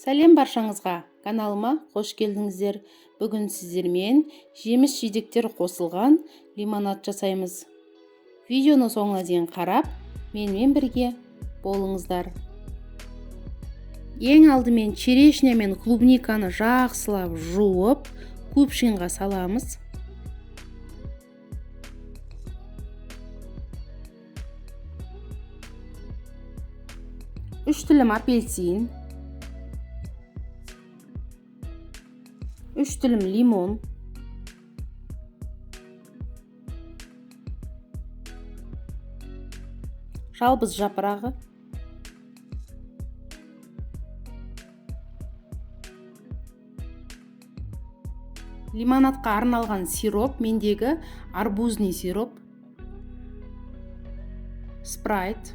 Сәлем баршаңызға, каналыма қош келдіңіздер. Бүгін сіздермен жеміс жидектер қосылған лимонад жасаймыз. Видеоны соңына дейін қарап, менімен бірге болыңыздар. Ең алдымен черешня мен клубниканы жақсылап жуып, кувшинға саламыз. Үш тілім апельсин, 3 тілім лимон, жалбыз жапырағы, лимонадқа арналған сироп, мендегі арбузный сироп, спрайт,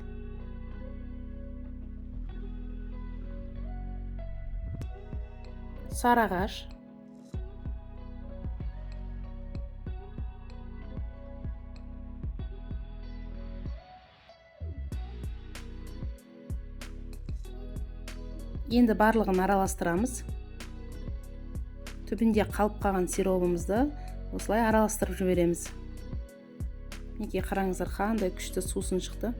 сарыағаш, енді барлығын араластырамыз. Түбінде қалып қалған сиробымызды осылай араластырып жібереміз. Неке қараңыздар, қандай күшті сусын шықты.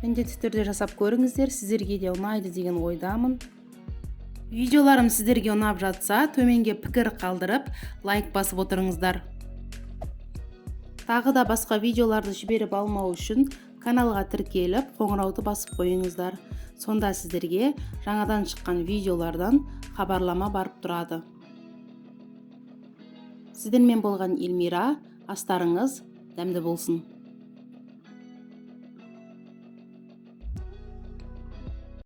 Міндетті түрде жасап көріңіздер, сіздерге де ұнайды деген ойдамын. Видеоларым сіздерге ұнап жатса, төменге пікір қалдырып, лайк басып отырыңыздар. Тағы да басқа видеоларды жіберіп алмау үшін каналға тіркеліп, қоңырауды басып қойыңыздар. Сонда сіздерге жаңадан шыққан видеолардан хабарлама барып тұрады. Сіздермен болған Эльмира, астарыңыз дәмді болсын.